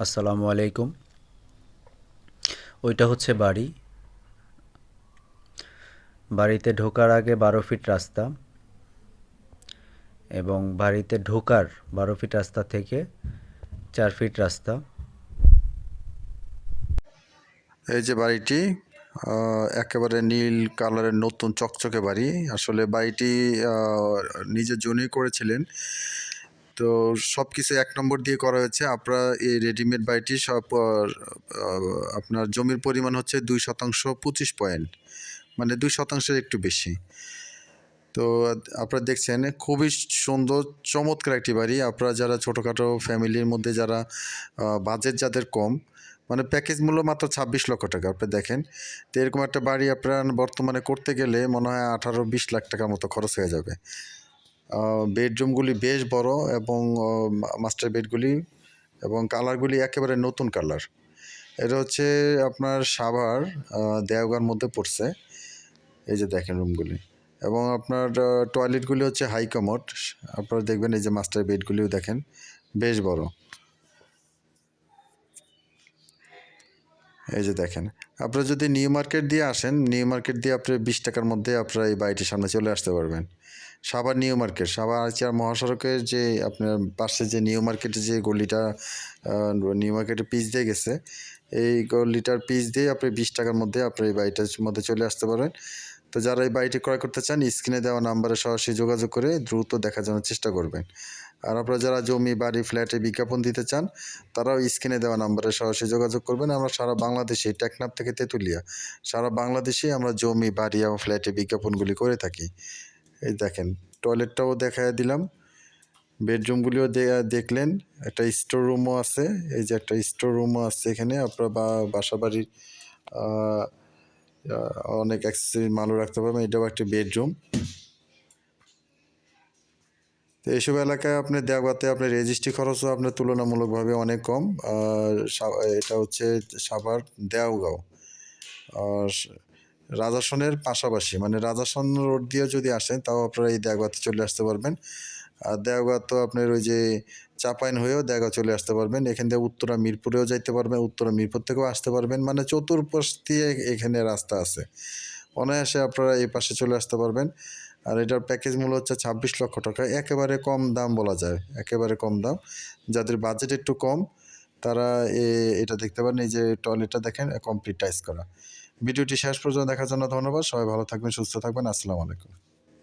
আসসালামু আলাইকুম। ওইটা হচ্ছে বাড়ি। বাড়িতে ঢোকার আগে 12 ফিট রাস্তা এবং বাড়িতে ঢোকার 12 ফিট রাস্তা থেকে 4 ফিট রাস্তা। এই যে বাড়িটি একেবারে নীল কালারের নতুন চকচকে বাড়ি। আসলে বাড়িটি নিজের জন্যই করেছিলেন। তো সব কিছু 1 নম্বর দিয়ে করা হয়েছে। আপনারা এই রেডিমেড বাড়িটি সব আপনার জমির পরিমাণ হচ্ছে 2% 25 পয়েন্ট, মানে 2%-এর একটু বেশি। তো আপনারা দেখছেন খুবই সুন্দর চমৎকার একটি বাড়ি। আপনারা যারা ছোটোখাটো ফ্যামিলির মধ্যে যারা বাজেট যাদের কম, মানে প্যাকেজ মূল্য মাত্র 26 লক্ষ টাকা। আপনি দেখেন, তো এরকম একটা বাড়ি আপনারা বর্তমানে করতে গেলে মনে হয় 18-20 লাখ টাকার মতো খরচ হয়ে যাবে। বেডরুমগুলি বেশ বড় এবং মাস্টার বেডগুলি এবং কালারগুলি একেবারে নতুন কালার। এটা হচ্ছে আপনার সাভার দেওগাঁর মধ্যে পড়ছে। এই যে দেখেন রুমগুলি, এবং আপনার টয়লেটগুলি হচ্ছে হাই কমোড। আপনারা দেখবেন এই যে মাস্টার বেডগুলিও দেখেন বেশ বড়। এই যে দেখেন, আপনারা যদি নিউ মার্কেট দিয়ে আসেন, নিউ মার্কেট দিয়ে আপনি 20 টাকার মধ্যে আপনারা এই বাড়িটির সামনে চলে আসতে পারবেন। সাভার নিউ মার্কেট, সাভার আরচিয়ার মহাসড়কের যে আপনার পাশে যে নিউ মার্কেটের যে গলিটা, নিউ মার্কেটের পিচ দিয়ে গেছে, এই গলিটার পিচ দিয়ে আপনি 20 টাকার মধ্যে আপনি এই বাড়িটার মধ্যে চলে আসতে পারবেন। তো যারা এই বাড়িটি ক্রয় করতে চান, স্ক্রিনে দেওয়া নাম্বারে সরাসরি যোগাযোগ করে দ্রুত দেখার জন্য চেষ্টা করবেন। আর আপনারা যারা জমি, বাড়ি, ফ্ল্যাটে বিজ্ঞাপন দিতে চান, তারাও স্ক্রিনে দেওয়া নাম্বারে সরাসরি যোগাযোগ করবেন। আমরা সারা বাংলাদেশে, টেকনাফ থেকে তেঁতুলিয়া, সারা বাংলাদেশে আমরা জমি, বাড়ি এবং ফ্ল্যাটে বিজ্ঞাপনগুলি করে থাকি। এই দেখেন, টয়লেটটাও দেখায় দিলাম, বেডরুমগুলিও দেখলেন, একটা স্টোর রুমও আছে। এই যে একটা স্টোর রুমও আছে এখানে। আপনার বাসা বাড়ির অনেক অ্যাক্সেসরি মালও রাখতে পারবেন। এটাও একটা বেডরুম। তো এইসব এলাকায় আপনি দেওগাঁতে আপনার রেজিস্ট্রি খরচও আপনার তুলনামূলকভাবে অনেক কম। আর এটা হচ্ছে সাভার দেওগাঁও, আর রাজাসনের পাশাপাশি, মানে রাজাসন রোড দিয়ে যদি আসেন তাও আপনারা এই দেওগাঁতে চলে আসতে পারবেন। আর দেওগাঁ তো আপনার ওই যে চাপাইন হয়েও দেওগাঁ চলে আসতে পারবেন। এখান থেকে উত্তরা মিরপুরেও যাইতে পারবেন, উত্তরা মিরপুর থেকেও আসতে পারবেন। মানে চতুর্পাশ দিয়ে এখানে রাস্তা আছে, অনায়াসে আপনারা এই পাশে চলে আসতে পারবেন। আর এটার প্যাকেজ মূল্য হচ্ছে 26 লক্ষ টাকা। একেবারে কম দাম বলা যায়, একেবারে কম দাম। যাদের বাজেট একটু কম তারা এটা দেখতে পারেন। এই যে টয়লেটটা দেখেন, কমপ্লিট টাইস করা। ভিডিওটি শেষ পর্যন্ত দেখার জন্য ধন্যবাদ। সবাই ভালো থাকবেন, সুস্থ থাকবেন। আসসালামু আলাইকুম।